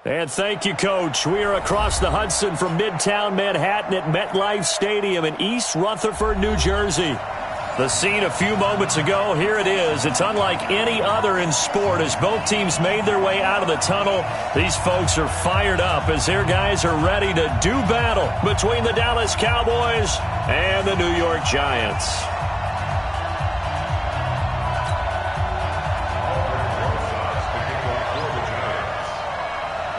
And thank you, Coach. We are across the Hudson from Midtown Manhattan at MetLife Stadium in East Rutherford, New Jersey. The scene a few moments ago, here it is. It's unlike any other in sport as both teams made their way out of the tunnel. These folks are fired up as their guys are ready to do battle between the Dallas Cowboys and the New York Giants.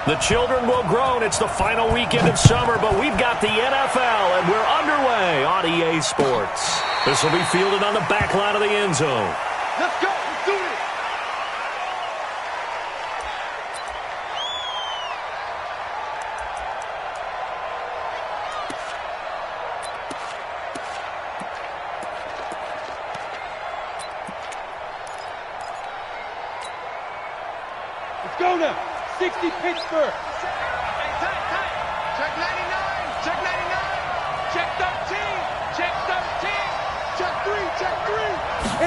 The children will groan. It's the final weekend of summer, but we've got the NFL, and we're underway on EA Sports. This will be fielded on the back line of the end zone. Let's go. Let's do it. Let's go now. 60 Pittsburgh. Tight. Check 99. Check 99. Check 13. Check 13. Check 3.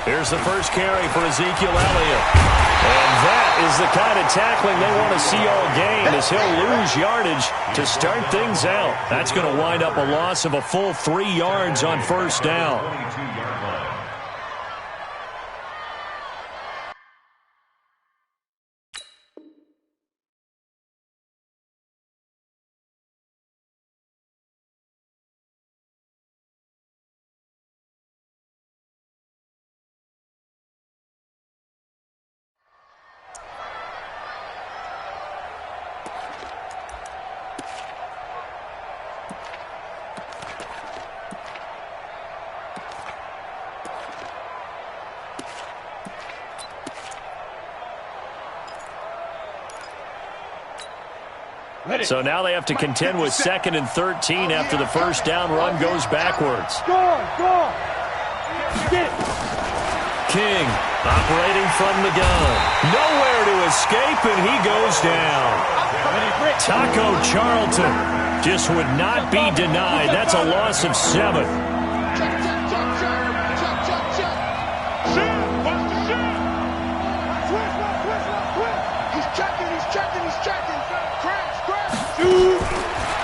Here's the first carry for Ezekiel Elliott. And that is the kind of tackling they want to see all game as he'll lose yardage to start things out. That's going to wind up a loss of a full 3 yards on first down. So now they have to contend with 2nd and 13 after the first down run goes backwards. Go. King operating from the gun. Nowhere to escape, and he goes down. Taco Charlton just would not be denied. That's a loss of 7.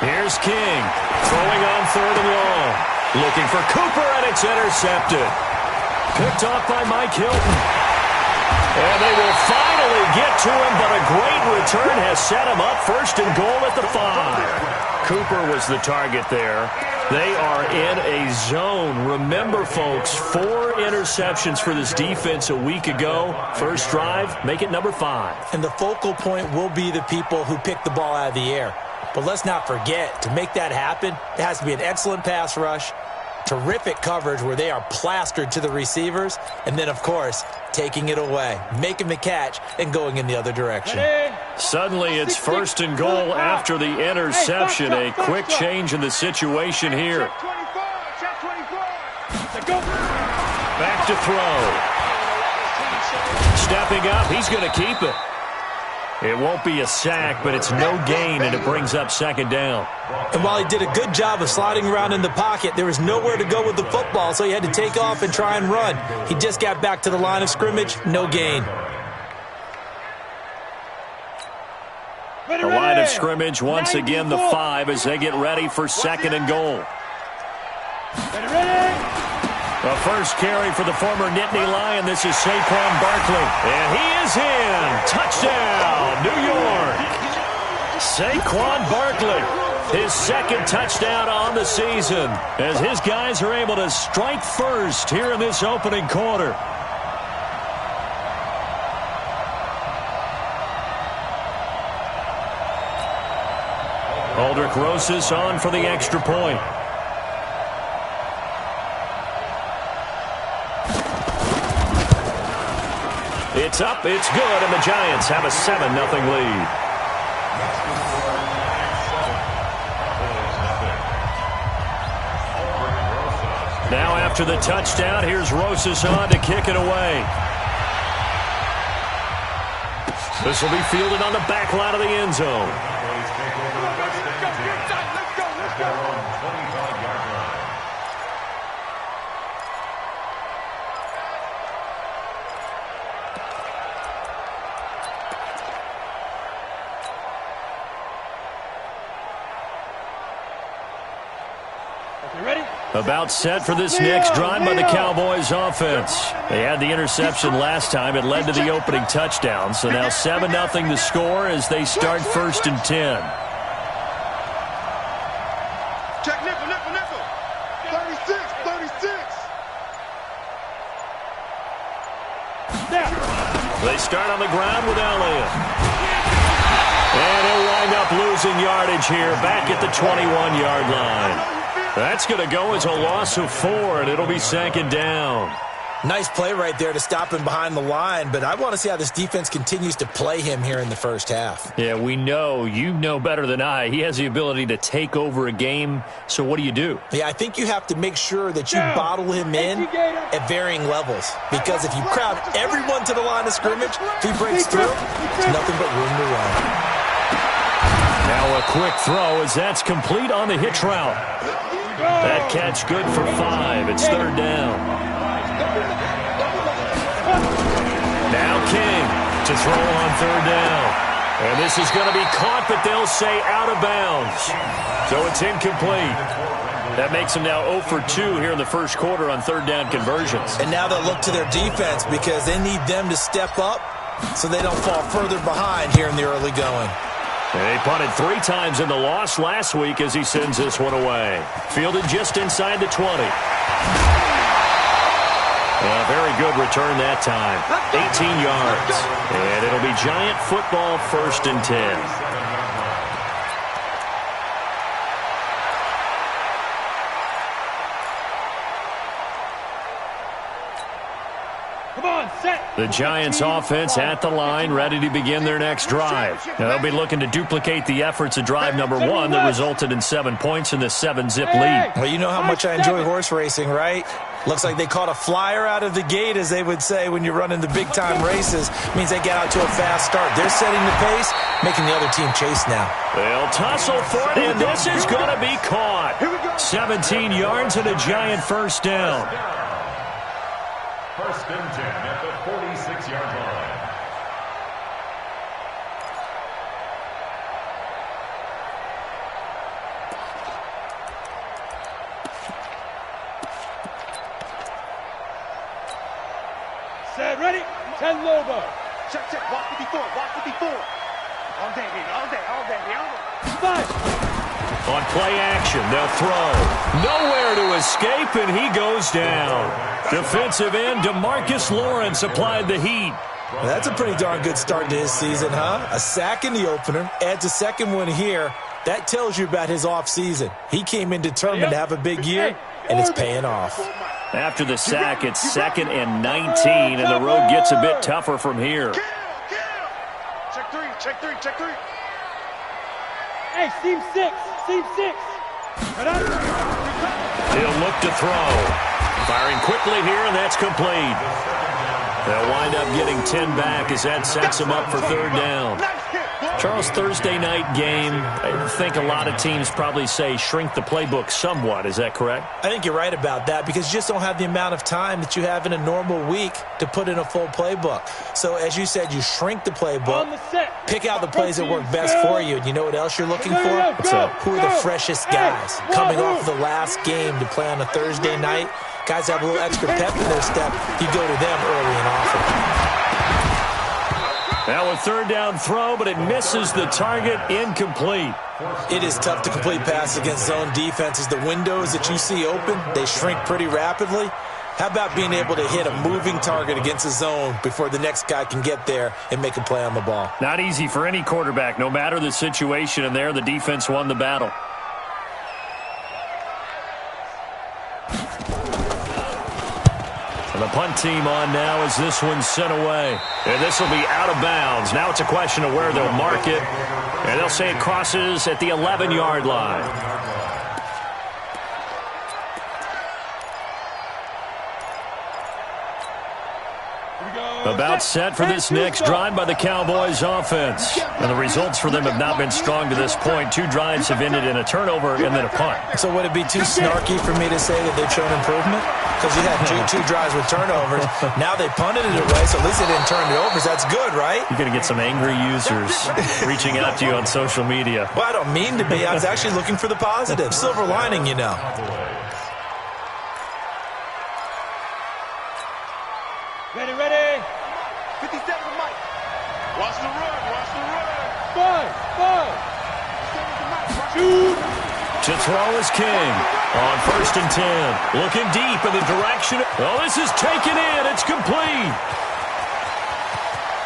Here's King, throwing on 3rd and long. Looking for Cooper, and it's intercepted. Picked off by Mike Hilton. And they will finally get to him, but a great return has set him up 1st and goal at the 5. Cooper was the target there. They are in a zone. Remember, folks, 4 interceptions for this defense a week ago. First drive, make it number 5. And the focal point will be the people who pick the ball out of the air. But let's not forget, to make that happen, it has to be an excellent pass rush, terrific coverage where they are plastered to the receivers, and then, of course, taking it away, making the catch, and going in the other direction. Suddenly, it's 1st and goal after the interception. A quick change in the situation here. Back to throw. Stepping up, he's going to keep it. It won't be a sack, but it's no gain, and it brings up 2nd down. And while he did a good job of sliding around in the pocket, there was nowhere to go with the football, so he had to take off and try and run. He just got back to the line of scrimmage, no gain. The line of scrimmage, once again, the 5 as they get ready for 2nd and goal. The first carry for the former Nittany Lion. This is Saquon Barkley. And he is in. Touchdown, New York. Saquon Barkley, His second touchdown on the season as his guys are able to strike first here in this opening quarter. Aldrich Rosas on for the extra point. It's up, it's good, and the Giants have a 7-0 lead. Now after the touchdown, here's Rosas on to kick it away. This will be fielded on the back line of the end zone. About set for this next drive by the Cowboys offense. They had the interception last time. It led to the opening touchdown. So now 7-0 to score as they start 1st and 10. Check nickel, nickel, nickel. 36, 36. They start on the ground with Elliott. And he'll wind up losing yardage here back at the 21-yard line. That's going to go as a loss of 4, and it'll be 2nd down. Nice play right there to stop him behind the line, but I want to see how this defense continues to play him here in the first half. Yeah, we know. You know better than I. He has the ability to take over a game, so what do? Yeah, I think you have to make sure that you bottle him in at varying levels, because if you crowd everyone to the line of scrimmage, if he breaks through, there's nothing but room to run. Now a quick throw as that's complete on the hitch route. That catch good for 5. It's 3rd down. Now King to throw on 3rd down. And this is going to be caught, but they'll say out of bounds. So it's incomplete. That makes them now 0 for 2 here in the first quarter on 3rd down conversions. And now they'll look to their defense because they need them to step up so they don't fall further behind here in the early going. They punted 3 times in the loss last week as he sends this one away. Fielded just inside the 20. A very good return that time. 18 yards. And it'll be Giant football 1st and 10. The Giants offense at the line, ready to begin their next drive. Now they'll be looking to duplicate the efforts of drive number 1 that resulted in 7 points in the 7-zip lead. Well, you know how much I enjoy horse racing, right? Looks like they caught a flyer out of the gate, as they would say when you're running the big-time races. Means they get out to a fast start. They're setting the pace, making the other team chase now. They'll tussle for it, and this is going to be caught. 17 yards and a Giant 1st down. 1st and 10 at the 46-yard line. Set, ready? 10 Lobo. Check, check. Walk 54, walk 54. All day, baby, all day, all day, all day. 5. On play action, they'll throw. Nowhere to escape, and he goes down. Defensive end DeMarcus Lawrence applied the heat. Well, that's a pretty darn good start to his season, huh? A sack in the opener, adds a second one here. That tells you about his offseason. He came in determined to have a big year, and it's paying off. After the sack, it's 2nd and 19, and the road gets a bit tougher from here. Check 3, check 3, check 3. Hey, seam 6, seam 6. He'll look to throw. Firing quickly here, and that's complete. They'll wind up getting 10 back as that sets them up for 3rd down. Charles, Thursday night game, I think a lot of teams probably say shrink the playbook somewhat. Is that correct? I think you're right about that because you just don't have the amount of time that you have in a normal week to put in a full playbook. So, as you said, you shrink the playbook, pick out the plays that work best for you. And you know what else you're looking for? What's up? Who are the freshest guys? Coming off of the last game to play on a Thursday night, guys have a little extra pep in their step. You go to them early and often. Now a third down throw, but it misses the target, incomplete. It is tough to complete passes against zone defenses. The windows that you see open, they shrink pretty rapidly. How about being able to hit a moving target against a zone before the next guy can get there and make a play on the ball? Not easy for any quarterback, no matter the situation, and there the defense won the battle. And the punt team on now as this one's sent away. And this will be out of bounds. Now it's a question of where they'll mark it. And they'll say it crosses at the 11-yard line. About set for this next drive by the Cowboys offense. And the results for them have not been strong to this point. 2 drives have ended in a turnover and then a punt. So would it be too snarky for me to say that they've shown improvement? Because you had two drives with turnovers. Now they punted it away, so at least they didn't turn it over. So that's good, right? You're going to get some angry users reaching out to you on social media. Well, I don't mean to be. I was actually looking for the positive. Silver lining, you know. Ready. 50 seconds, Mike. Watch the run. 5. Shoot. To throw is King on 1st and 10. Looking deep in the direction. Oh, this is taken in. It's complete.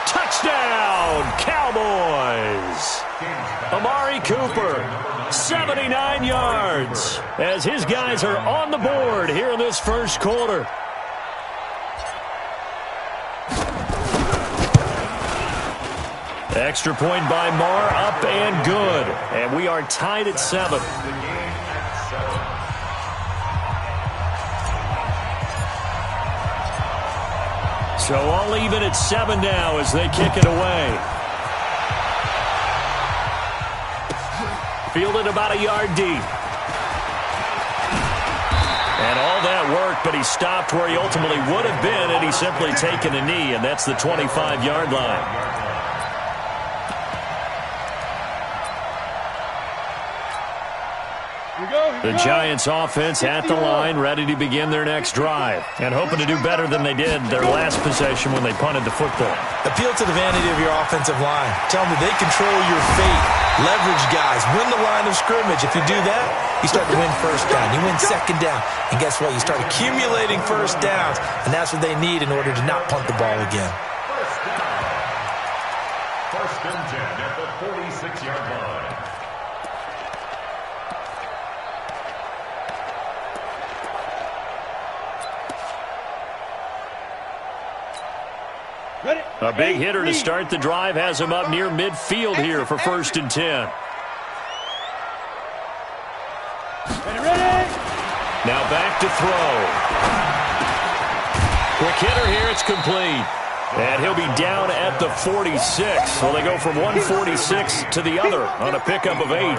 Touchdown, Cowboys. Amari Cooper, 79 yards, as his guys are on the board here in this first quarter. Extra point by Marr, up and good. And we are tied at 7. So all even at 7 now as they kick it away. Fielded about a yard deep. And all that work, but he stopped where he ultimately would have been had he simply taken a knee, and that's the 25-yard line. The Giants offense at the line, ready to begin their next drive, and hoping to do better than they did their last possession when they punted the football. Appeal to the vanity of your offensive line. Tell them that they control your fate. Leverage guys. Win the line of scrimmage. If you do that, you start to win first down. You win second down. And guess what? You start accumulating first downs, and that's what they need in order to not punt the ball again. First and 10 at the 46-yard line. A big hitter to start the drive has him up near midfield here for 1st and 10. Now back to throw. Quick hitter here, it's complete. And he'll be down at the 46. So they go from 146 to the other on a pickup of 8.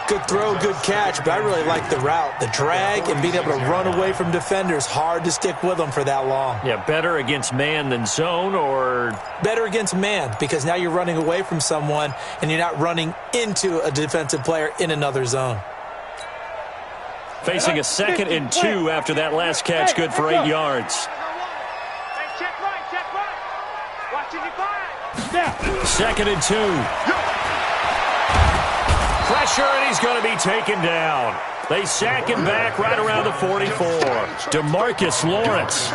Good throw, good catch, but I really like the route. The drag and being able to run away from defenders, hard to stick with them for that long. Yeah, better against man than zone, or? Better against man, because now you're running away from someone and you're not running into a defensive player in another zone. Facing a 2nd and 2 after that last catch, good for 8 yards. Check right. Watching your fire. 2nd and 2. Pressure, and he's going to be taken down. They sack him back right around the 44. DeMarcus Lawrence.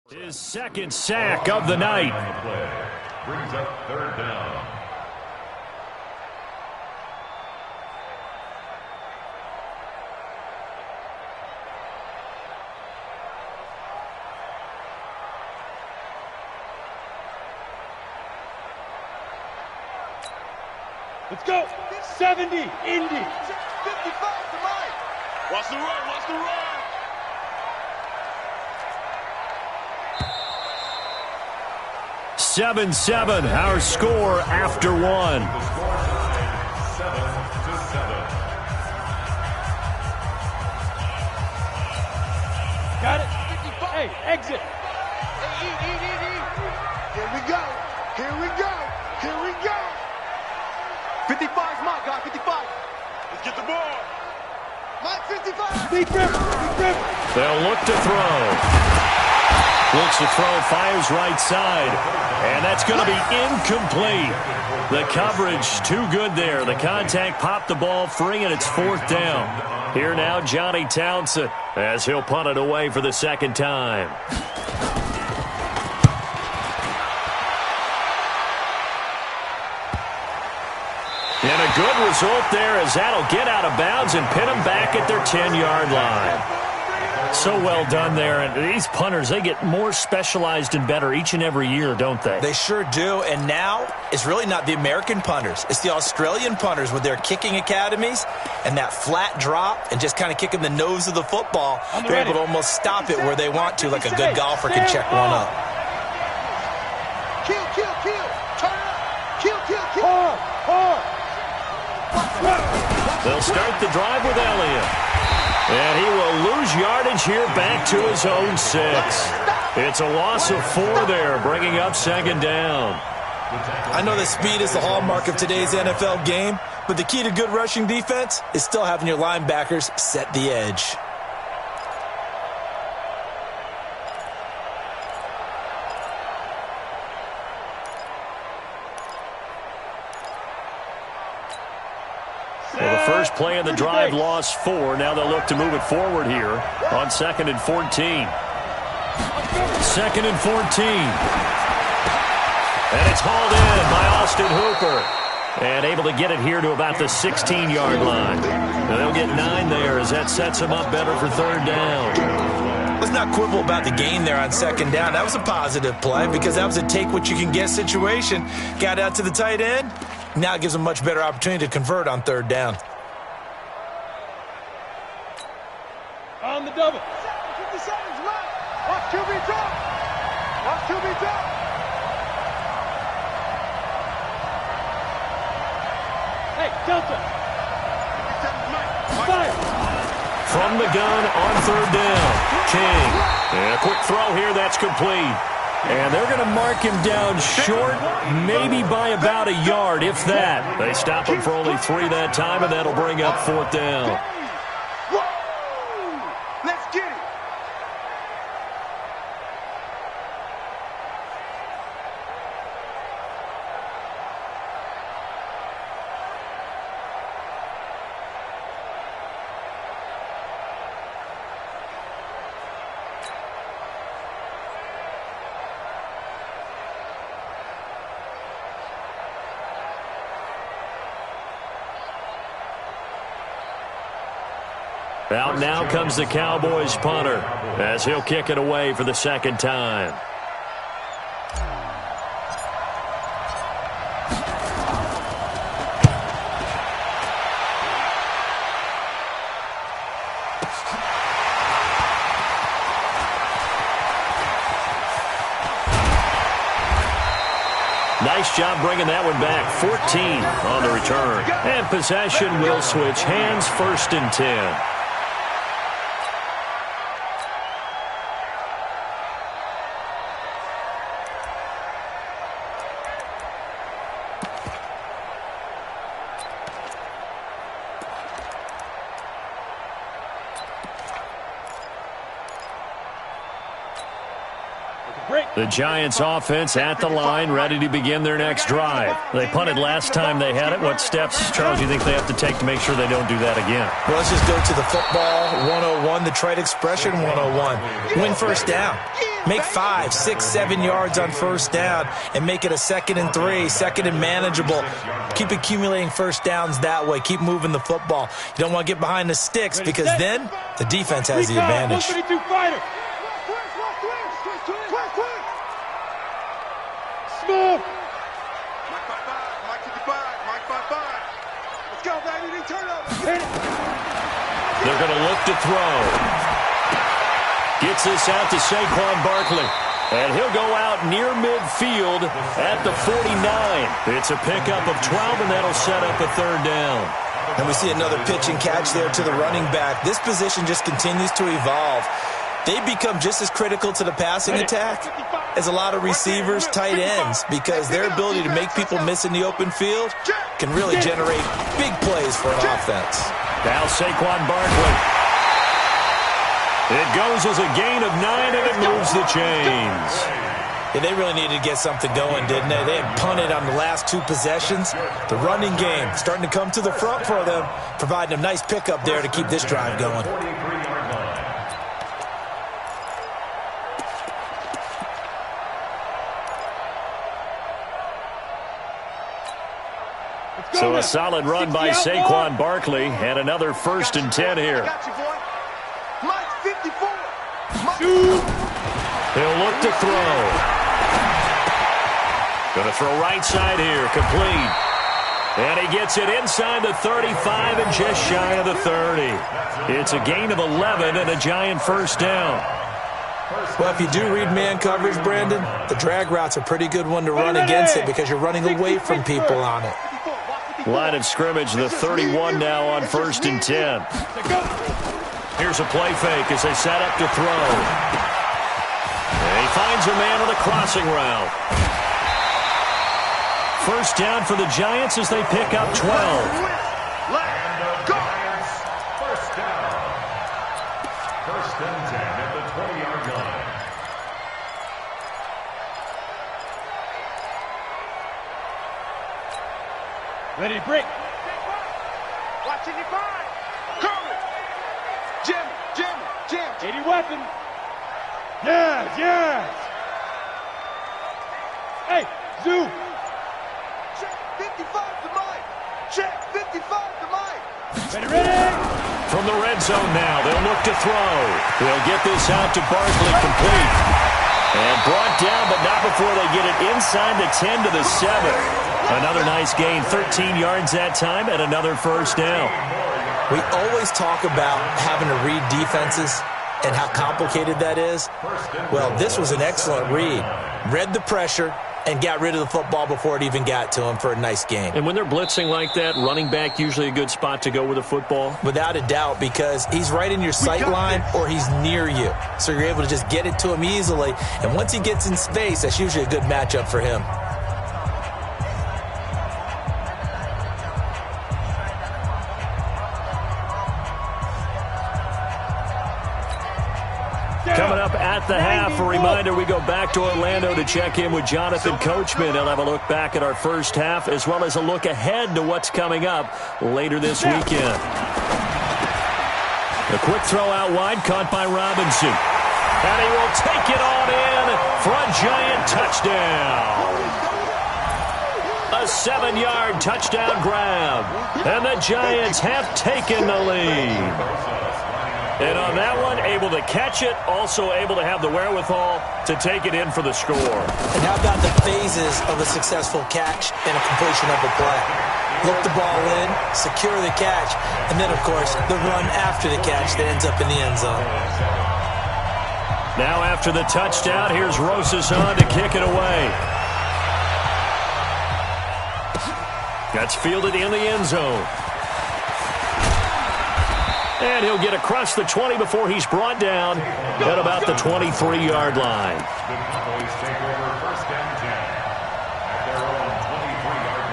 His 2nd sack of the night. Brings up 3rd down. Let's go. 70, Indy. 55 to Mike. Watch the run. 7-7, our score after one. Got it. Hey, exit. Hey, eat. Here we go. Here we go. 55's my guy, 55. Let's get the ball. Mike, 55. Big grip. They'll look to throw. Looks to throw, fires right side. And that's going to be incomplete. The coverage too good there. The contact popped the ball free, and it's 4th down. Here now, Johnny Townsend, as he'll punt it away for the second time. And a good result there, as that'll get out of bounds and pin them back at their 10-yard line. So well done there. And these punters, they get more specialized and better each and every year, don't they? They sure do. And now it's really not the American punters. It's the Australian punters with their kicking academies and that flat drop and just kind of kicking the nose of the football. They're able to almost stop it where they want to, like a good golfer can check one up. Kill. Turn up. Kill. Hard. They'll start the drive with Elliott. And he will lose yardage here back to his own 6. It's a loss of 4 there, bringing up 2nd down. I know that speed is the hallmark of today's NFL game, but the key to good rushing defense is still having your linebackers set the edge. Well, the first play of the drive lost 4. Now they'll look to move it forward here on 2nd and 14. 2nd and 14. And it's hauled in by Austin Hooper. And able to get it here to about the 16-yard line. Now they'll get 9 there as that sets them up better for 3rd down. Let's not quibble about the gain there on 2nd down. That was a positive play because that was a take-what-you-can-get situation. Got out to the tight end. Now it gives them a much better opportunity to convert on 3rd down. On the double. 57's left. Watch QB drop. Hey, Delta. Fire. From the gun on 3rd down. King. And a quick throw here. That's complete. And they're going to mark him down short, maybe by about a yard, if that. They stop him for only 3 that time, and that'll bring up 4th down. Let's get it. Out now comes the Cowboys punter as he'll kick it away for the 2nd time. Nice job bringing that one back. 14 on the return. And possession will switch hands, 1st and 10. The Giants offense at the line, ready to begin their next drive. They punted last time they had it. What steps, Charles, do you think they have to take to make sure they don't do that again? Well, let's just go to the football 101, the trade expression 101. Win 1st down. Make 5, 6, 7 yards on 1st down and make it a 2nd and 3, 2nd and manageable. Keep accumulating 1st downs that way. Keep moving the football. You don't want to get behind the sticks because then the defense has the advantage. Smooth. Mike 55, Mike 55, Mike 55. Let's go, baby. Turn up. They're going to look to throw. Gets this out to Saquon Barkley. And he'll go out near midfield at the 49. It's a pickup of 12, and that'll set up a third down. And we see another pitch and catch there to the running back. This position just continues to evolve. They become just as critical to the passing attack as a lot of receivers, tight ends, because their ability to make people miss in the open field can really generate big plays for an offense. Now Saquon Barkley. It goes as a gain of 9, and it moves the chains. Yeah, they really needed to get something going, didn't they? They had punted on the last 2 possessions. The running game starting to come to the front for them, providing a nice pickup there to keep this drive going. So a solid run by Saquon Barkley, and another 1st and 10 here. He'll look to throw. Going to throw right side here, complete. And he gets it inside the 35 and just shy of the 30. It's a gain of 11 and a giant 1st down. Well, if you do read man coverage, Brandon, the drag route's a pretty good one to run against it because you're running away from people on it. Line of scrimmage, the 31 now on 1st and 10. Here's a play fake as they set up to throw. And he finds a man on the crossing route. 1st down for the Giants as they pick up 12. First down. 1st and 10 at the 20-yard line. Ready, break. Watching your five. Curry. Jim. 80 weapon. Yes. Hey, Zoo. Check 55 to Mike. Check 55 to Mike. Ready. From the red zone now, they'll look to throw. They'll get this out to Barkley, complete. And brought down, but not before they get it inside the 10 to the 7. Another nice gain, 13 yards that time, and another 1st down. We always talk about having to read defenses and how complicated that is. Well, this was an excellent read. Read the pressure and got rid of the football before it even got to him for a nice gain. And when they're blitzing like that, running back usually a good spot to go with the football? Without a doubt, because he's right in your sight line or he's near you. So you're able to just get it to him easily. And once he gets in space, that's usually a good matchup for him. Coming up at the half, a reminder, we go back to Orlando to check in with Jonathan Coachman. He'll have a look back at our 1st half as well as a look ahead to what's coming up later this weekend. A quick throw out wide, caught by Robinson. And he will take it on in for a giant touchdown. A 7-yard touchdown grab. And the Giants have taken the lead. And on that one, able to catch it, also able to have the wherewithal to take it in for the score. And how about the phases of a successful catch and a completion of a play? Look the ball in, secure the catch, and then, of course, the run after the catch that ends up in the end zone. Now after the touchdown, here's Rosas on to kick it away. That's fielded in the end zone. And he'll get across the 20 before he's brought down at about the 23-yard line. The Cowboys take over 1st and 10 at their own 23-yard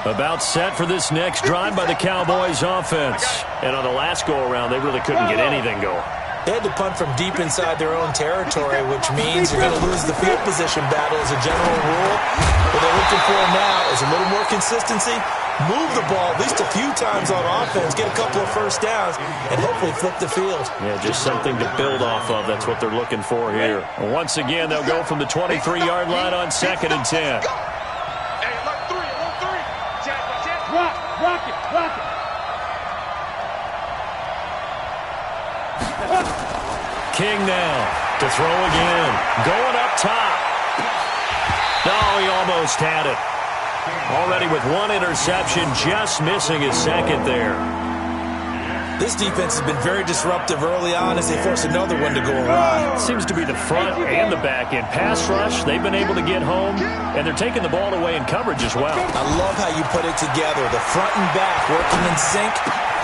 line. About set for this next drive by the Cowboys offense. And on the last go-around, they really couldn't get anything going. They had to punt from deep inside their own territory, which means you're going to lose the field position battle as a general rule. What they're looking for now is a little more consistency, move the ball at least a few times on offense, get a couple of 1st downs, and hopefully flip the field. Yeah, just something to build off of. That's what they're looking for here. Once again, they'll go from the 23-yard line on 2nd and 10. Hey, look, 3. Rock it. King now to throw again. Going up top. No, he almost had it. Already with 1 interception, just missing his 2nd there. This defense has been very disruptive early on as they force another one to go awry. Seems to be the front and the back end. Pass rush, they've been able to get home, and they're taking the ball away in coverage as well. I love how you put it together. The front and back working in sync,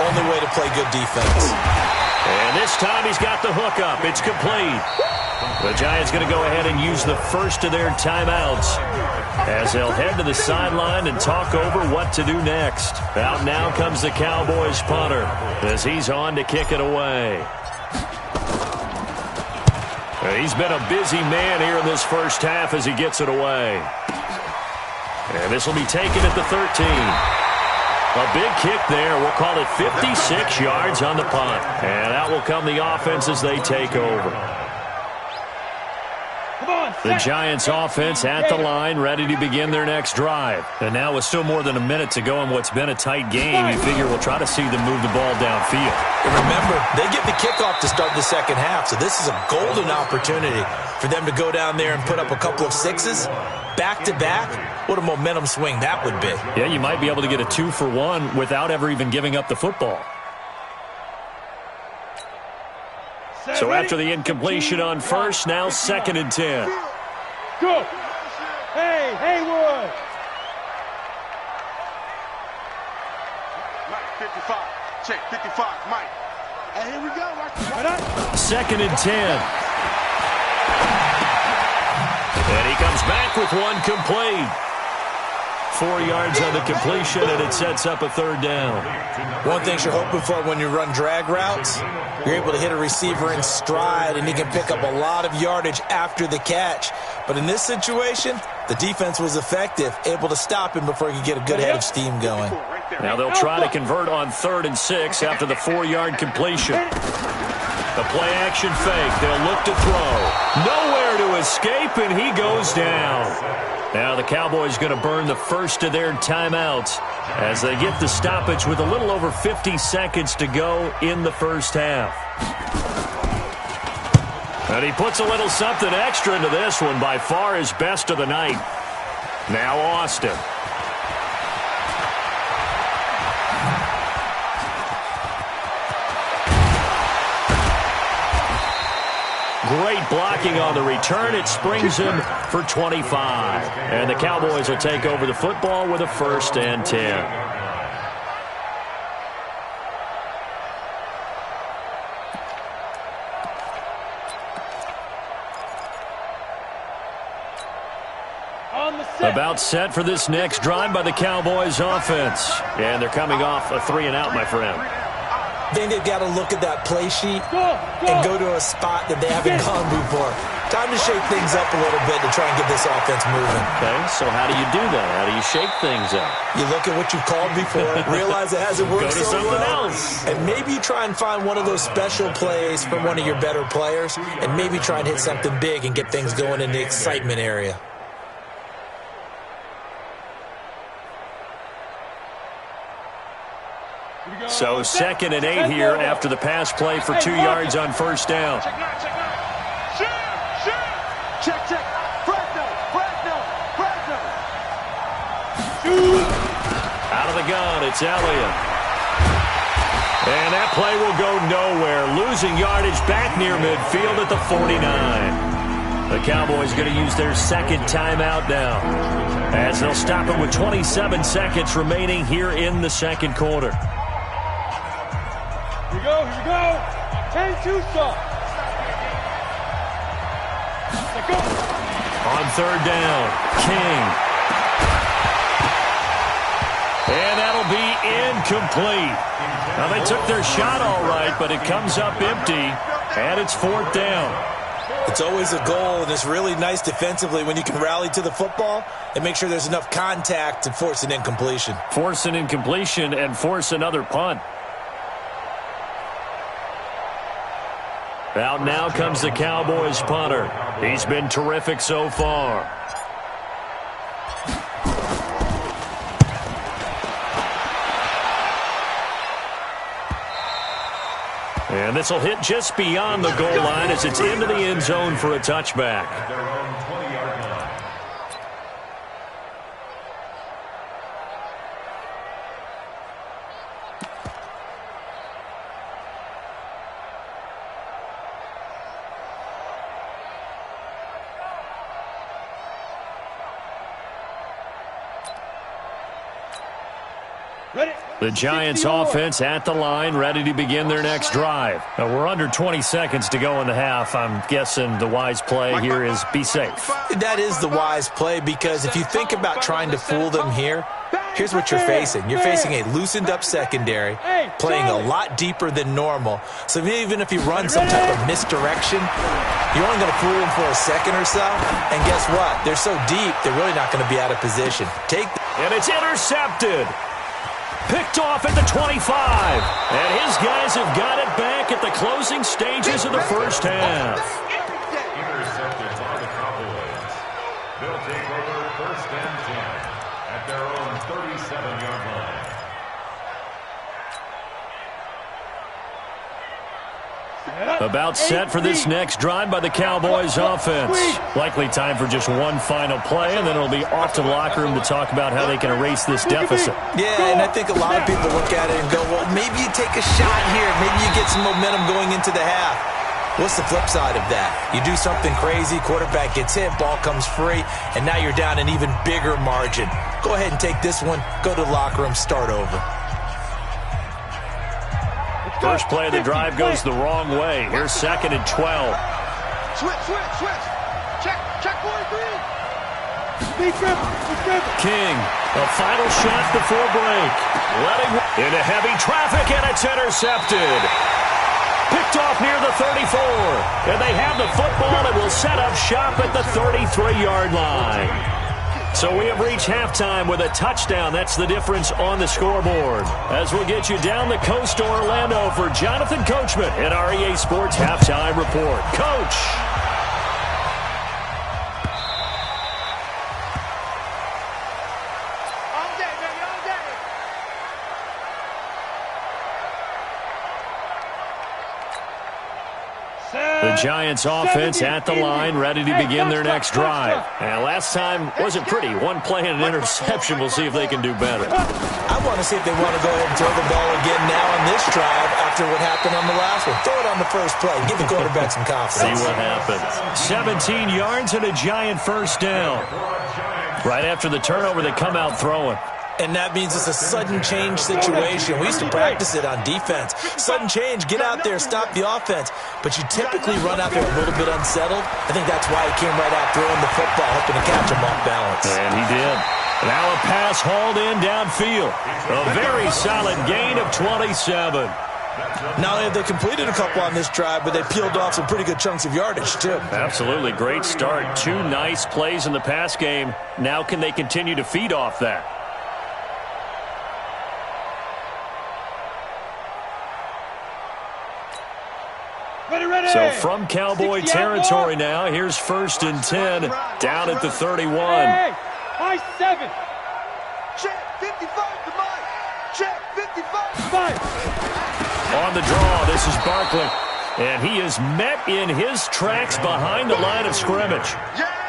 only way to play good defense. And this time he's got the hook up. It's complete. The Giants going to go ahead and use the first of their timeouts as they'll head to the sideline and talk over what to do next. Out now comes the Cowboys punter as he's on to kick it away. He's been a busy man here in this first half as he gets it away. And this will be taken at the 13. A big kick there. We'll call it 56 yards on the punt. And out will come the offense as they take over. The Giants offense at the line, ready to begin their next drive. And now with still more than a minute to go in what's been a tight game, you figure we'll try to see them move the ball downfield. And remember, they get the kickoff to start the second half, so this is a golden opportunity for them to go down there and put up a couple of sixes back-to-back. What a momentum swing that would be. Yeah, you might be able to get a 2-for-1 without ever even giving up the football. So after the incompletion on first, now 2nd and 10. Go. Hey, Haywood. Mike, 55. Check, 55, Mike. And here we go. 2nd and 10. And he comes back with one complete. 4 yards on the completion, and it sets up a 3rd down. One thing you're hoping for when you run drag routes, you're able to hit a receiver in stride, and he can pick up a lot of yardage after the catch. But in this situation, the defense was effective, able to stop him before he could get a good head of steam going. Now they'll try to convert on 3rd and 6 after the 4-yard completion. The play-action fake. They'll look to throw. Nowhere to escape, and he goes down. Now the Cowboys going to burn the first of their timeouts as they get the stoppage with a little over 50 seconds to go in the first half. And he puts a little something extra into this one, by far his best of the night. Now Austin. Great blocking on the return. It springs him for 25. And the Cowboys will take over the football with a 1st and 10. About set for this next drive by the Cowboys offense. And they're coming off a 3-and-out, my friend. I think they've got to look at that play sheet and go to a spot that they haven't gone before. Time to shake things up a little bit to try and get this offense moving. Okay, so how do you do that? How do you shake things up? You look at what you've called before, realize it hasn't worked go to so something well, else. and maybe you try and find one of those special plays from one of your better players, and maybe try and hit something big and get things going in the excitement area. So 2nd and 8 here after the pass play for 2 yards on 1st down. Check. Fresno. Out of the gun, it's Elliott. And that play will go nowhere. Losing yardage back near midfield at the 49. The Cowboys going to use their 2nd timeout now, as they'll stop it with 27 seconds remaining here in the 2nd quarter. Here we go. 10-2 stop. Let's go. On 3rd down, King. And that'll be incomplete. Now, they took their shot all right, but it comes up empty, and it's 4th down. It's always a goal, and it's really nice defensively when you can rally to the football and make sure there's enough contact to force an incompletion. Force an incompletion and force another punt. Out now comes the Cowboys punter. He's been terrific so far. And this will hit just beyond the goal line as it's into the end zone for a touchback. The Giants offense at the line, ready to begin their next drive. Now, we're under 20 seconds to go in the half. I'm guessing the wise play here is be safe. That is the wise play, because if you think about trying to fool them here, here's what you're facing. You're facing a loosened up secondary, playing a lot deeper than normal. So even if you run some type of misdirection, you're only going to fool them for a second or so. And guess what? They're so deep, they're really not going to be out of position. And it's intercepted. Picked off at the 25. And his guys have got it back at the closing stages of the first half. Intercepted by the Cowboys. They'll take over first and 10 at their own 37-yard line. About set for this next drive by the Cowboys offense. Likely time for just one final play, and then it'll be off to the locker room to talk about how they can erase this deficit. Yeah, and I think a lot of people look at it and go, well, maybe you take a shot here. Maybe you get some momentum going into the half. What's the flip side of that? You do something crazy, quarterback gets hit, ball comes free, and now you're down an even bigger margin. Go ahead and take this one, go to the locker room, start over. First play of the drive goes the wrong way. Here's 2nd and 12. Switch. Check 43. King, a final shot before break. Letting into heavy traffic, and it's intercepted. Picked off near the 34. And they have the football and will set up shop at the 33-yard line. So we have reached halftime with a touchdown. That's the difference on the scoreboard. As we'll get you down the coast to Orlando for Jonathan Coachman at our EA Sports Halftime Report. Coach. The Giants offense at the line, ready to begin their next drive. And last time wasn't pretty. One play and an interception. We'll see if they can do better. I want to see if they want to go ahead and throw the ball again now on this drive after what happened on the last one. Throw it on the first play. Give the quarterback some confidence. See what happens. 17 yards and a Giant first down. Right after the turnover, they come out throwing. And that means it's a sudden change situation. We used to practice it on defense. Sudden change, get out there, stop the offense. But you typically run out there a little bit unsettled. I think that's why he came right out throwing the football, hoping to catch him off balance. And he did. Now a pass hauled in downfield. A very solid gain of 27. Not only have they completed a couple on this drive, but they peeled off some pretty good chunks of yardage, too. Absolutely. Great start. 2 nice plays in the pass game. Now can they continue to feed off that? So from Cowboy territory now, here's 1st and 10 down at the 31. High 7. Check 55 to Mike. Check 55. On the draw, this is Barkley. And he is met in his tracks behind the line of scrimmage.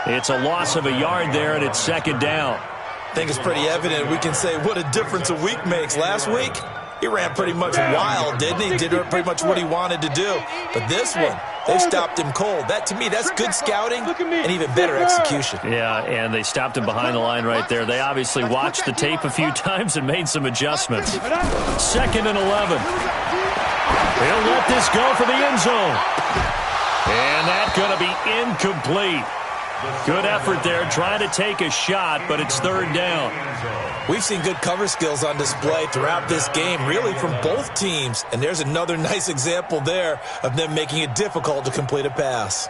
It's a loss of a yard there, and it's 2nd down. I think it's pretty evident. We can say what a difference a week makes. Last week, he ran pretty much wild, didn't he? Did pretty much what he wanted to do. But this one, they stopped him cold. That, to me, that's good scouting and even better execution. Yeah, and they stopped him behind the line right there. They obviously watched the tape a few times and made some adjustments. 2nd and 11. He'll let this go for the end zone. And that's going to be incomplete. Good effort there, trying to take a shot, but it's 3rd down. We've seen good cover skills on display throughout this game, really from both teams. And there's another nice example there of them making it difficult to complete a pass.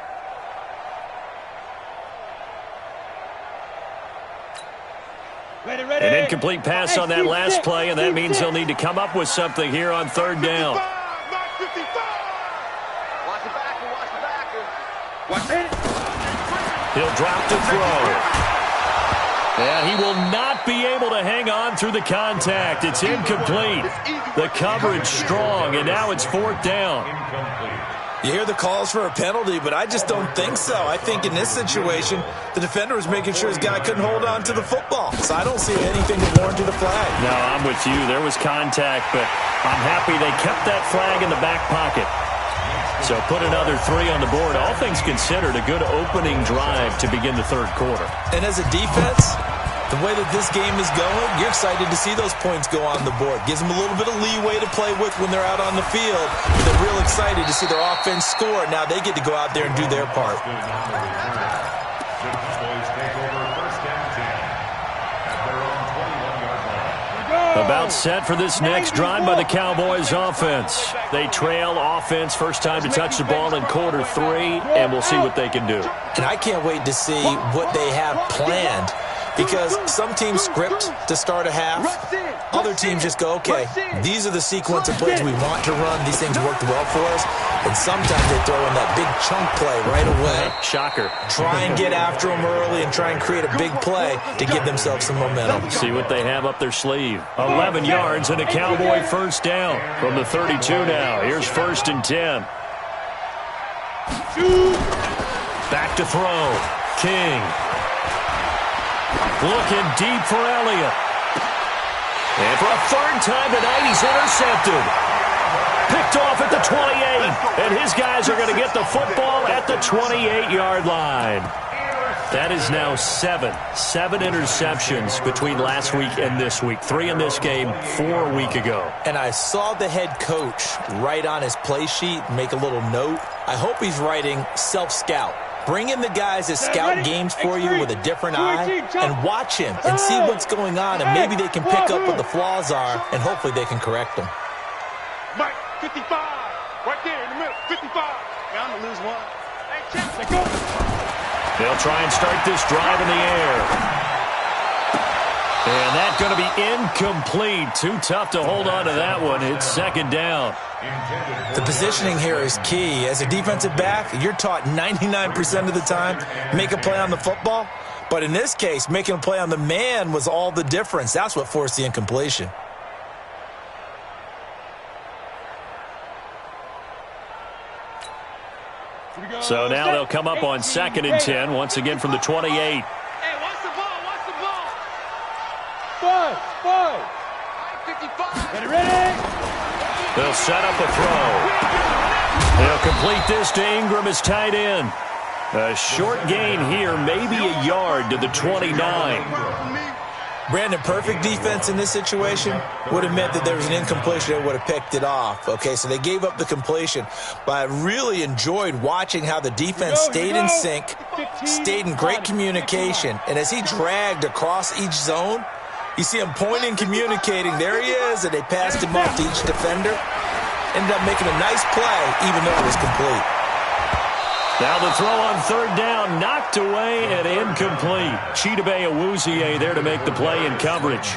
An incomplete pass on that last play, and that means they'll need to come up with something here on 3rd down. He'll drop to throw. And he will not be able to hang on through the contact. It's incomplete. The coverage strong, and now it's 4th down. You hear the calls for a penalty, but I just don't think so. I think in this situation, the defender was making sure his guy couldn't hold on to the football. So I don't see anything to warrant a flag. No, I'm with you. There was contact, but I'm happy they kept that flag in the back pocket. So put another 3 on the board. All things considered, a good opening drive to begin the 3rd quarter. And as a defense, The way that this game is going, you're excited to see those points go on the board. Gives them a little bit of leeway to play with when they're out on the field. But they're real excited to see their offense score. Now they get to go out there and do their part. About set for this next drive by the Cowboys offense. They trail offense, first time to touch the ball in quarter 3, and we'll see what they can do. And I can't wait to see what they have planned, because some teams script to start a half. Other teams just go, okay, these are the sequence of plays we want to run. These things worked well for us. And sometimes they throw in that big chunk play right away. Shocker. Try and get after them early and try and create a big play to give themselves some momentum. See what they have up their sleeve. 11 yards and a Cowboy first down from the 32 now. Here's 1st and 10. Back to throw. King. Looking deep for Elliott. And for a 3rd time tonight, he's intercepted. Picked off at the 28. And his guys are going to get the football at the 28-yard line. That is now 7 interceptions between last week and this week. 3 in this game, 4 a week ago. And I saw the head coach write on his play sheet, make a little note. I hope he's writing self-scout. Bring in the guys that scout games for you with a different eye and watch him and see what's going on, and maybe they can pick up what the flaws are, and hopefully they can correct them. Mike, 55. Right there in the middle, 55. Now I'm going to lose one. Hey, check, go. They'll try and start this drive in the air. And that's going to be incomplete. Too tough to hold on to that one. It's 2nd down. The positioning here is key. As a defensive back, you're taught 99% of the time, make a play on the football. But in this case, making a play on the man was all the difference. That's what forced the incompletion. So now they'll come up on 2nd and 10, once again from the 28. Hey, watch the ball, watch the ball. 5. 55. Get ready. They'll set up a throw. They'll complete this to Ingram as tight end. A short gain here, maybe a yard to the 29. Brandon, perfect defense in this situation would have meant that there was an incompletion that would have picked it off. Okay, so they gave up the completion. But I really enjoyed watching how the defense stayed in sync, stayed in great communication. And as he dragged across each zone, you see him pointing, communicating. There he is, and they passed him off to each defender. Ended up making a nice play, even though it was complete. Now the throw on 3rd down, knocked away and incomplete. Chidobe Awuzie there to make the play in coverage.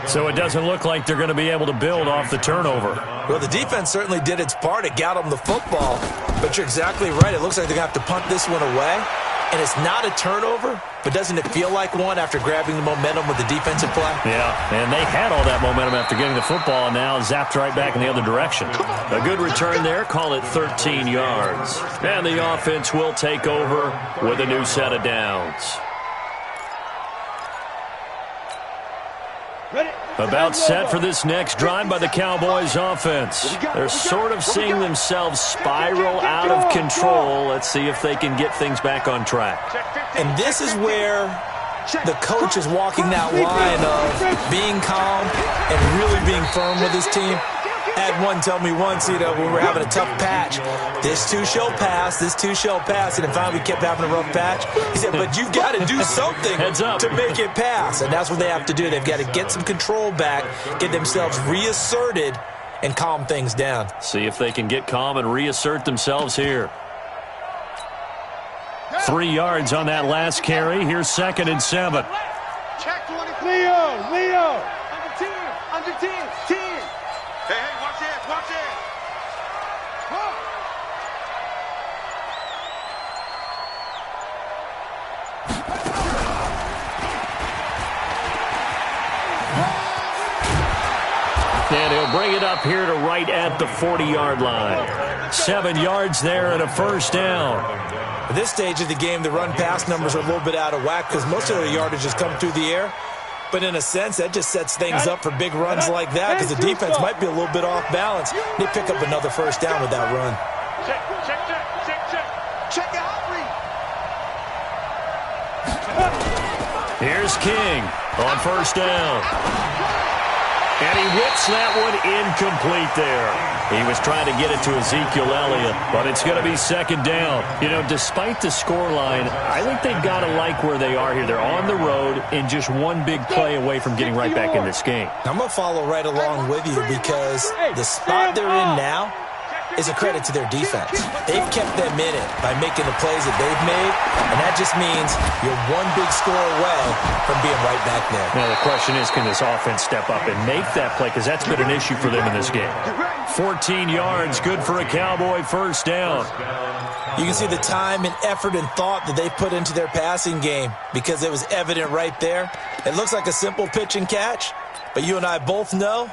So it doesn't look like they're going to be able to build off the turnover. Well, the defense certainly did its part. It got them the football. But you're exactly right. It looks like they're going to have to punt this one away. And it's not a turnover, but doesn't it feel like one after grabbing the momentum with the defensive play? Yeah, and they had all that momentum after getting the football, and now zapped right back in the other direction. A good return there, call it 13 yards. And the offense will take over with a new set of downs. About set for this next drive by the Cowboys offense. They're sort of seeing themselves spiral out of control. Let's see if they can get things back on track. And this is where the coach is walking that line of being calm and really being firm with his team. I had one tell me once, when we were having a tough patch, this too shall pass, this too shall pass. And then finally we kept having a rough patch. He said, but you've got to do something to make it pass. And that's what they have to do. They've got to get some control back, get themselves reasserted, and calm things down. See if they can get calm and reassert themselves here. 3 yards on that last carry. Here's 2nd and 7. Check 20. Leo. Under 10. Hey, watch it, watch it. And he'll bring it up here to right at the 40-yard line. 7 yards there and a first down. At this stage of the game, the run-pass numbers are a little bit out of whack because most of the yardage has come through the air. But in a sense, that just sets things up for big runs like that because the defense might be a little bit off balance. They pick up another first down with that run. Check it out, Here's King on first down. And he whips that one incomplete there. He was trying to get it to Ezekiel Elliott, but it's going to be second down. You know, despite the scoreline, I think they've got to like where they are here. They're on the road and just one big play away from getting right back in this game. I'm going to follow right along with you because the spot they're in now is a credit to their defense. They've kept them in it by making the plays that they've made, and that just means you're one big score away from being right back there. Now, the question is, can this offense step up and make that play? Because that's been an issue for them in this game. 14 yards, good for a Cowboy first down. You can see the time and effort and thought that they put into their passing game because it was evident right there. It looks like a simple pitch and catch, but you and I both know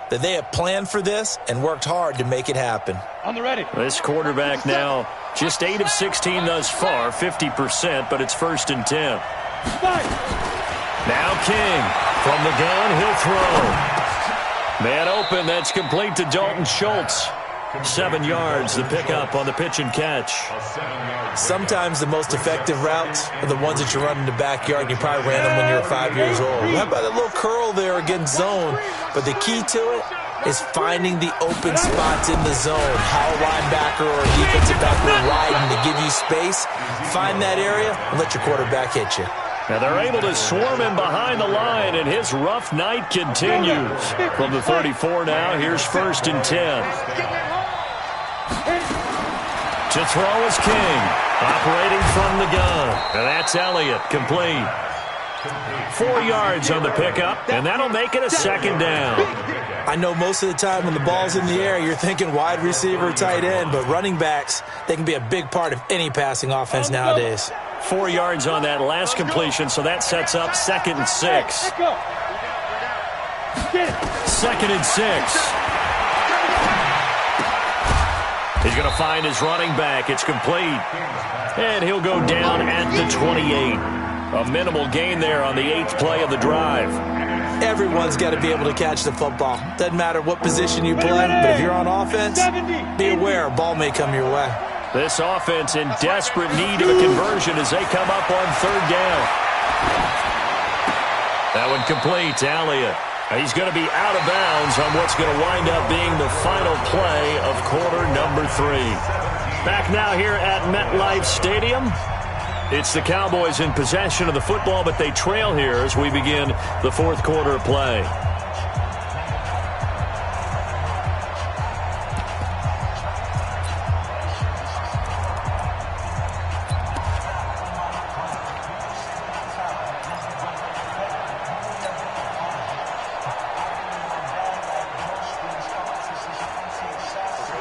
that they have planned for this and worked hard to make it happen. On the ready. This quarterback now just 8 of 16 thus far, 50%, but it's 1st and 10. Now King from the gun, he'll throw. Man open, that's complete to Dalton Schultz. 7 yards, the pickup on the pitch and catch. Sometimes the most effective routes are the ones that you run in the backyard, and you probably ran them when you were 5 years old. How about a little curl there against zone? But the key to it is finding the open spots in the zone. How a linebacker or a defensive back will widen to give you space. Find that area and let your quarterback hit you. Now they're able to swarm him behind the line, and his rough night continues. From the 34 now, here's 1st and 10. To throw is King, operating from the gun. And that's Elliott, complete. 4 yards on the pickup, and that'll make it a 2nd down. I know most of the time when the ball's in the air, you're thinking wide receiver, tight end, but running backs, they can be a big part of any passing offense nowadays. 4 yards on that last completion, so that sets up 2nd and 6. 2nd and 6. He's going to find his running back. It's complete. And he'll go down at the 28. A minimal gain there on the 8th play of the drive. Everyone's got to be able to catch the football. Doesn't matter what position you play, but if you're on offense, be aware a ball may come your way. This offense in desperate need of a conversion as they come up on 3rd down. That one complete to Elliott. He's going to be out of bounds on what's going to wind up being the final play of quarter number 3. Back now here at MetLife Stadium. It's the Cowboys in possession of the football, but they trail here as we begin the 4th quarter of play.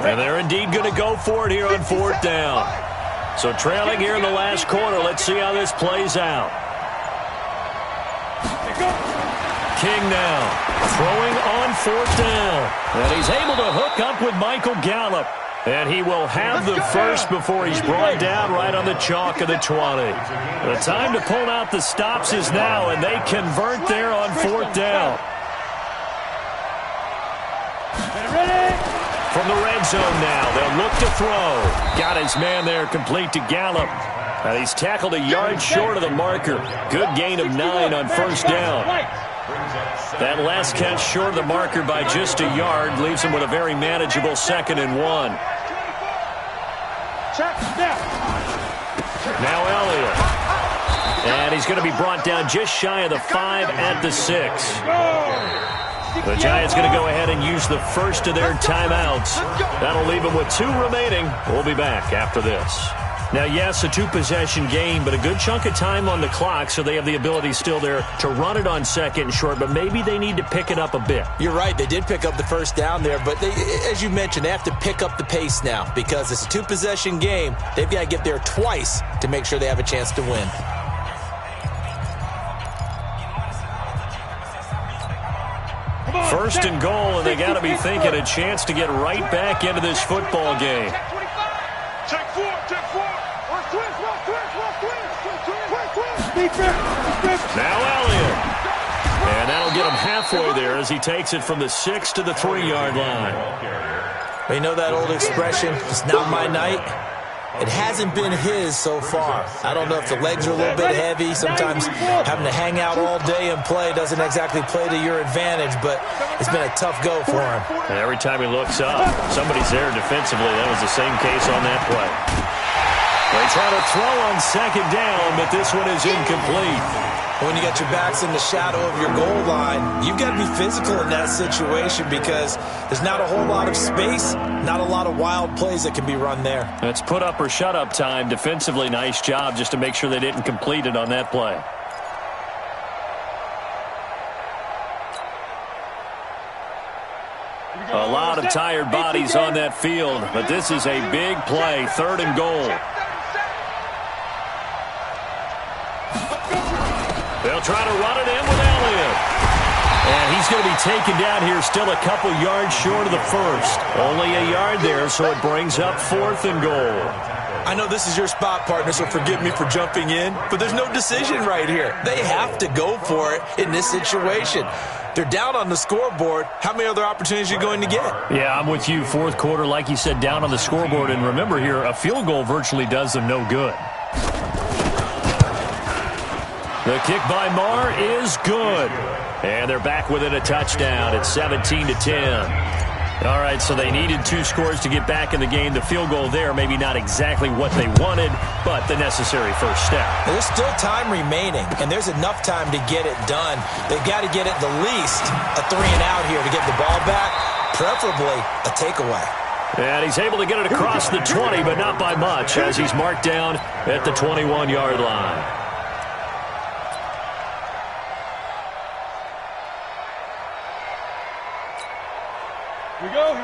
And they're indeed going to go for it here on 4th down. So trailing here in the last quarter. Let's see how this plays out. King now throwing on 4th down. And he's able to hook up with Michael Gallup. And he will have the first before he's brought down right on the chalk of the 20. The time to pull out the stops is now, and they convert there on 4th down. From the red zone now, they'll look to throw. Got his man there, complete to Gallup. And he's tackled a yard short of the marker. Good gain of 9 on 1st down. That last catch short of the marker by just a yard leaves him with a very manageable 2nd and 1. Now Elliott. And he's going to be brought down just shy of the 5 at the 6. The Giants going to go ahead and use the first of their timeouts. That'll leave them with 2 remaining. We'll be back after this. Now, yes, a 2-possession game, but a good chunk of time on the clock, so they have the ability still there to run it on 2nd and short, but maybe they need to pick it up a bit. You're right. They did pick up the 1st down there, but they, as you mentioned, they have to pick up the pace now because it's a 2-possession game. They've got to get there twice to make sure they have a chance to win. First and goal, and they got to be thinking a chance to get right back into this football game. Now Elliott. And that'll get him halfway there as he takes it from the 6 to the 3-yard line. You know that old expression, it's not my night. It hasn't been his so far. I don't know if the legs are a little bit heavy. Sometimes having to hang out all day and play doesn't exactly play to your advantage, but it's been a tough go for him. And every time he looks up, somebody's there defensively. That was the same case on that play. They try to throw on second down, but this one is incomplete. When you got your backs in the shadow of your goal line, you've got to be physical in that situation because there's not a whole lot of space, not a lot of wild plays that can be run there. That's put up or shut up time. Defensively, nice job just to make sure they didn't complete it on that play. A lot of tired bodies on that field, but this is a big play, 3rd and goal. They'll try to run it in with Elliott. And he's going to be taken down here, still a couple yards short of the first. Only a yard there, so it brings up 4th and goal. I know this is your spot, partner, so forgive me for jumping in, but there's no decision right here. They have to go for it in this situation. They're down on the scoreboard. How many other opportunities are you going to get? Yeah, I'm with you. 4th quarter, like you said, down on the scoreboard. And remember here, a field goal virtually does them no good. The kick by Marr is good. And they're back within a touchdown. It's 17-10. All right, so they needed 2 scores to get back in the game. The field goal there, maybe not exactly what they wanted, but the necessary first step. There's still time remaining, and there's enough time to get it done. They've got to get at the least a 3-and-out here to get the ball back, preferably a takeaway. And he's able to get it across the 20, but not by much, as he's marked down at the 21-yard line.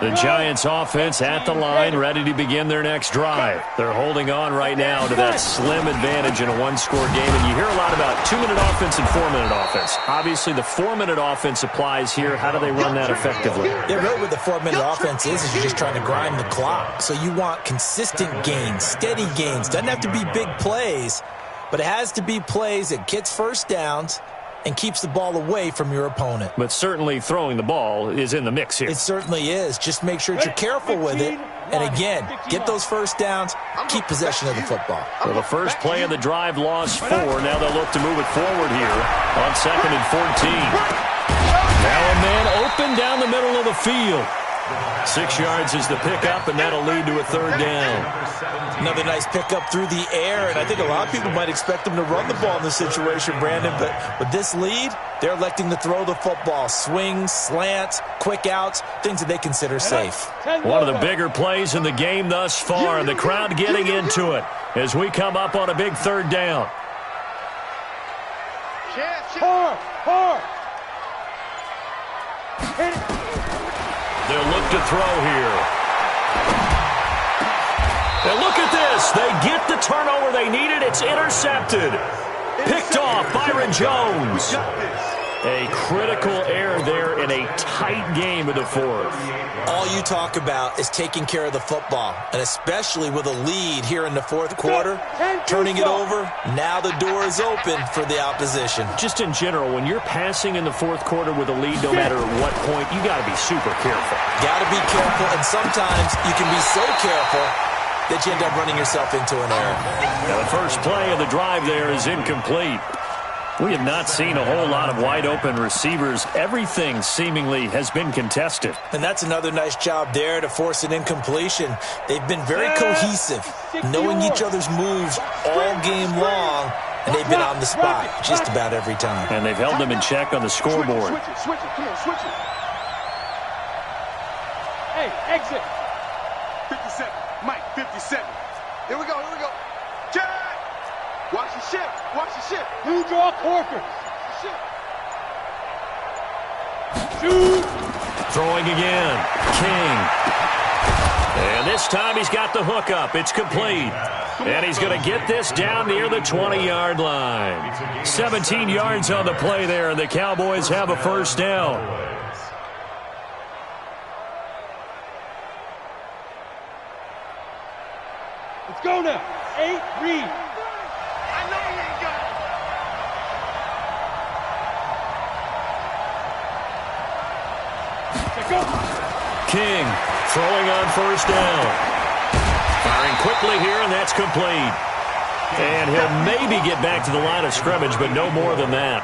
The Giants offense at the line, ready to begin their next drive. They're holding on right now to that slim advantage in a 1-score game. And you hear a lot about 2-minute offense and 4-minute offense. Obviously, the 4-minute offense applies here. How do they run that effectively? Yeah, really what the 4-minute offense is you're just trying to grind the clock. So you want consistent gains, steady gains. Doesn't have to be big plays, but it has to be plays that gets first downs and keeps the ball away from your opponent. But certainly throwing the ball is in the mix here. It certainly is. Just make sure that you're careful with it. And again, get those first downs, keep possession of the football. Well, the first play of the drive lost 4. Now they'll look to move it forward here on 2nd and 14. Now a man open down the middle of the field. 6 yards is the pickup, and that'll lead to a 3rd down. Another nice pickup through the air, and I think a lot of people might expect them to run the ball in this situation, Brandon, but with this lead, they're electing to throw the football. Swings, slants, quick outs, things that they consider safe. One of the bigger plays in the game thus far, and the crowd getting into it as we come up on a big 3rd down. Hard. Hit it. They'll look to throw here. And look at this. They get the turnover they needed. It's intercepted. Picked off Byron Jones. A critical error there in a tight game of the 4th. All you talk about is taking care of the football, and especially with a lead here in the 4th quarter, turning it over, now the door is open for the opposition. Just in general, when you're passing in the 4th quarter with a lead, no matter at what point, you got to be super careful. Got to be careful, and sometimes you can be so careful that you end up running yourself into an error. Now the first play of the drive there is incomplete. We have not seen a whole lot of wide-open receivers. Everything seemingly has been contested. And that's another nice job there to force an incompletion. They've been very cohesive, knowing each other's moves all game long, and they've been on the spot just about every time. And they've held them in check on the scoreboard. Switch it. Come on, switch it. Hey, exit. 57. Mike, 57. Here we go. Jack! Watch your ship. You draw corkers. Shoot. Throwing again. King. And this time he's got the hook up. It's complete. And he's going to get this down near the 20-yard line. 17 yards on the play there, and the Cowboys have a first down. Let's go now. 8, read. King throwing on first down. Firing quickly here, and that's complete. And he'll maybe get back to the line of scrimmage, but no more than that.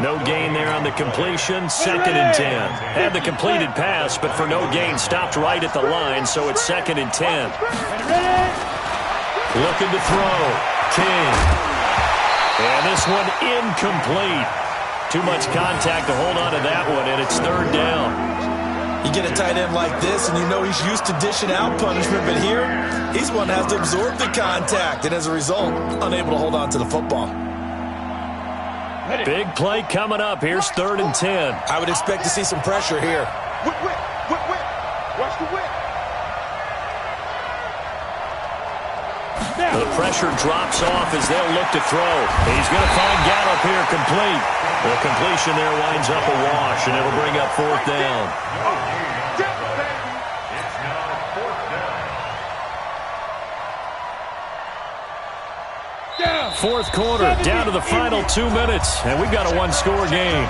No gain there on the completion. 2nd and 10. Had the completed pass, but for no gain, stopped right at the line, so it's 2nd and 10. Looking to throw. King. And this one incomplete. Too much contact to hold on to that one, and it's 3rd down. You get a tight end like this, and you know he's used to dishing out punishment, but here, he's one that has to absorb the contact, and as a result, unable to hold on to the football. Big play coming up. Here's 3rd and 10. I would expect to see some pressure here. Whip, whip, whip, whip. Watch the whip. The pressure drops off as they'll look to throw. He's going to find Gallup here complete. The completion there winds up a wash, and it'll bring up 4th down. It's now 4th down. 4th quarter, down to the final 2 minutes, and we've got a one-score game.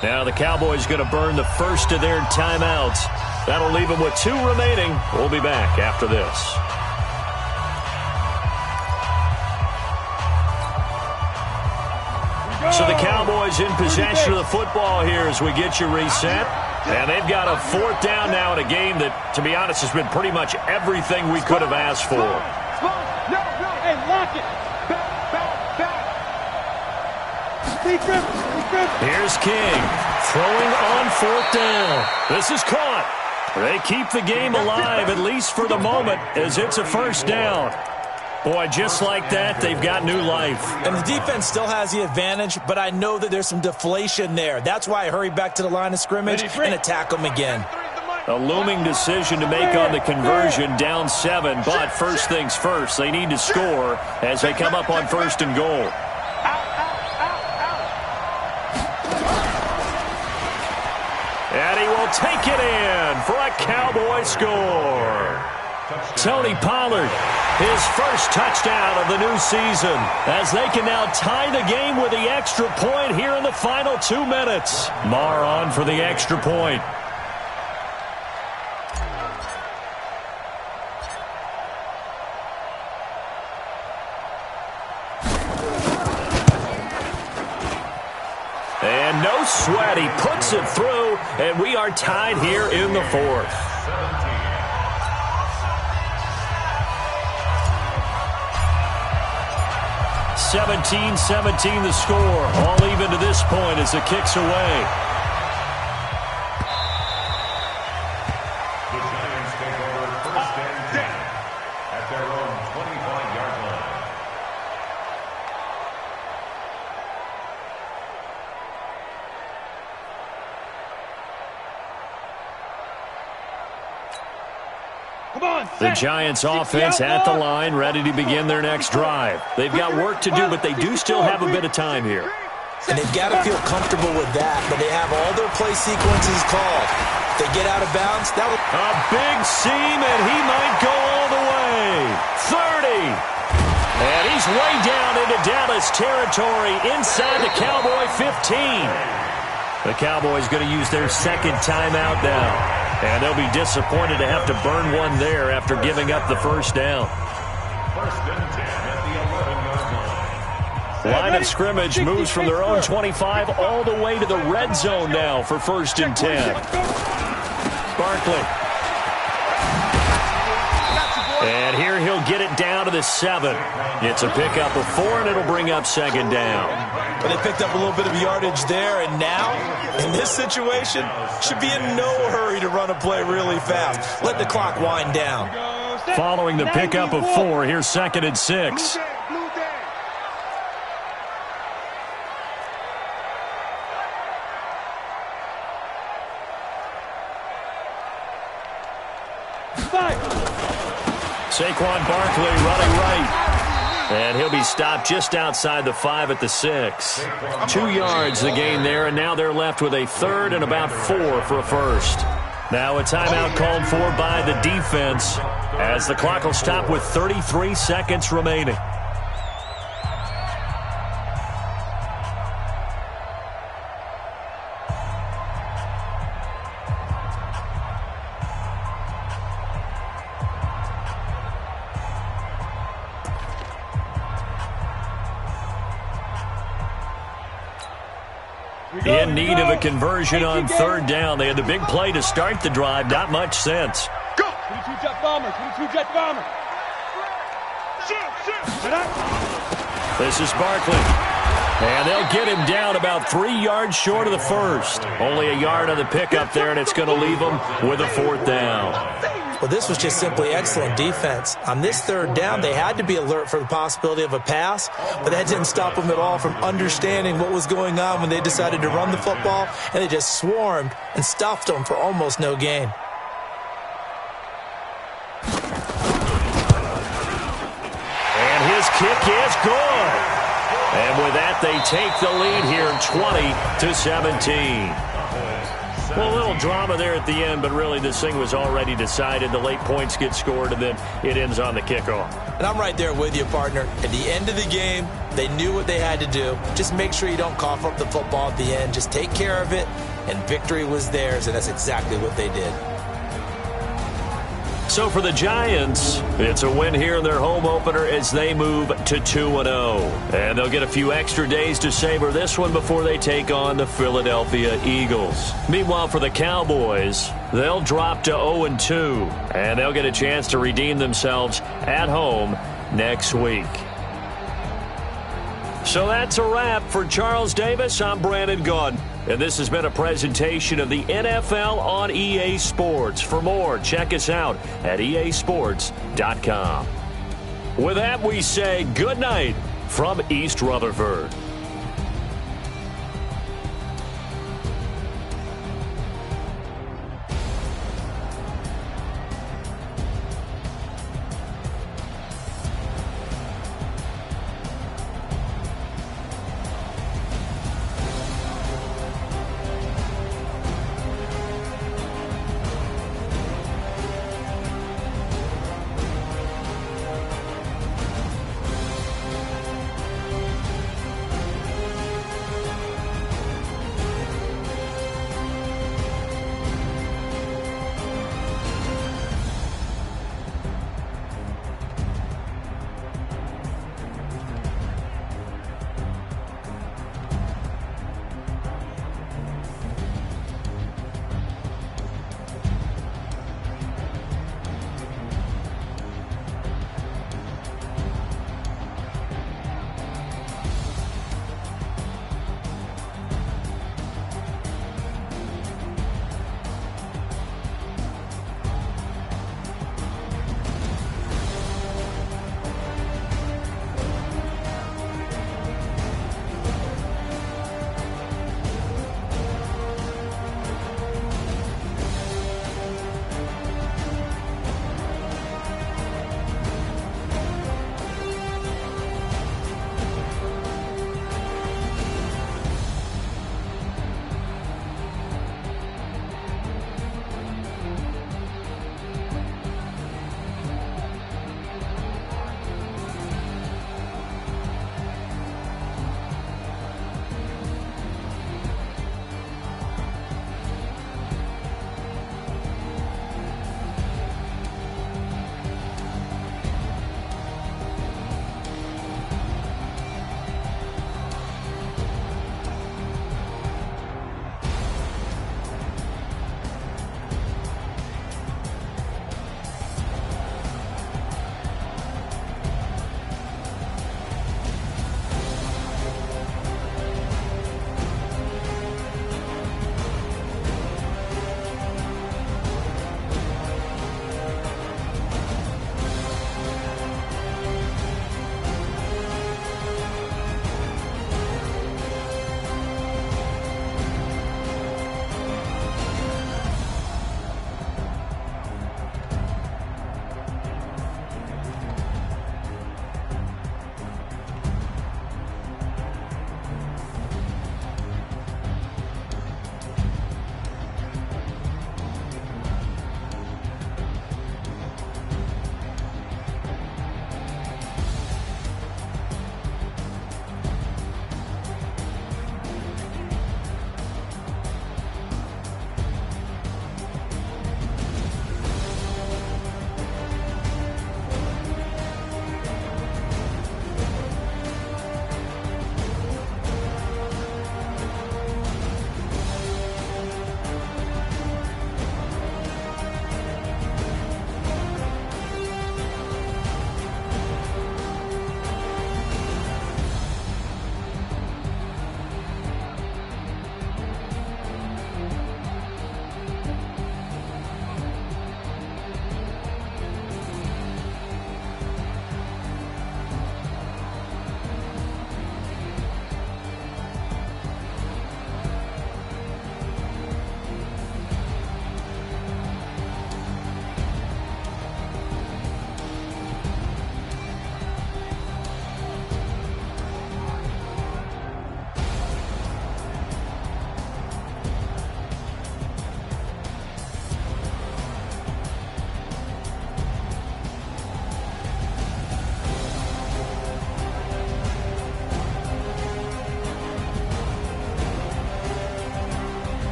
Now the Cowboys going to burn the first of their timeouts. That'll leave them with 2 remaining. We'll be back after this. So the Cowboys in possession of the football here as we get you reset. And they've got a 4th down now in a game that, to be honest, has been pretty much everything we could have asked for. No, hey, lock it. Back. Here's King throwing on 4th down. This is caught. They keep the game alive, at least for the moment, as it's a 1st down. Boy, just like that, they've got new life. And the defense still has the advantage, but I know that there's some deflation there. That's why I hurry back to the line of scrimmage and attack them again. A looming decision to make on the conversion, down 7. But first things first, they need to score as they come up on 1st and goal. And he will take it in for a Cowboy score. Tony Pollard, his first touchdown of the new season, as they can now tie the game with the extra point here in the final 2 minutes. Marr on for the extra point. And no sweat, he puts it through, and we are tied here in the 4th. 17-17 the score. All even to this point as the kick's away. The Giants take over 1st and 10 at their own 25-yard line. The Giants offense at the line, ready to begin their next drive. They've got work to do, but they do still have a bit of time here. And they've got to feel comfortable with that, but they have all their play sequences called. If they get out of bounds, that will... A big seam, and he might go all the way. 30. And he's way down into Dallas territory inside the Cowboy 15. The Cowboys going to use their 2nd timeout now. And they'll be disappointed to have to burn one there after giving up the 1st down. 1st and 10 at the 11-yard line. Line of scrimmage moves from their own 25 all the way to the red zone now for 1st and 10. Barkley. And here he'll get it down to the 7. It's a pickup of 4, and it'll bring up 2nd down. But they picked up a little bit of yardage there, and now, in this situation, should be in no hurry to run a play really fast. Let the clock wind down. Following the pickup of 4, here's 2nd and 6. Saquon Barkley running right. And he'll be stopped just outside the 5 at the 6. 2 yards the gain there, and now they're left with a third and about 4 for a first. Now a timeout called for by the defense as the clock will stop with 33 seconds remaining. In need of a conversion on third down. They had the big play to start the drive. Not much sense. Go! 22 jet bomber. 22 jet bomber. This is Barkley. And they'll get him down about 3 yards short of the first. Only a yard on the pickup there, and it's going to leave them with a 4th down. Well, this was just simply excellent defense. On this third down, they had to be alert for the possibility of a pass, but that didn't stop them at all from understanding what was going on when they decided to run the football, and they just swarmed and stuffed them for almost no gain. And his kick is good. And with that, they take the lead here 20-17. Well, a little drama there at the end, but really this thing was already decided. The late points get scored, and then it ends on the kickoff. And I'm right there with you, partner. At the end of the game, they knew what they had to do. Just make sure you don't cough up the football at the end. Just take care of it, and victory was theirs, and that's exactly what they did. So for the Giants, it's a win here in their home opener as they move to 2-0. And they'll get a few extra days to savor this one before they take on the Philadelphia Eagles. Meanwhile, for the Cowboys, they'll drop to 0-2, and they'll get a chance to redeem themselves at home next week. So that's a wrap for Charles Davis. I'm Brandon Gaudin. And this has been a presentation of the NFL on EA Sports. For more, check us out at easports.com. With that, we say good night from East Rutherford.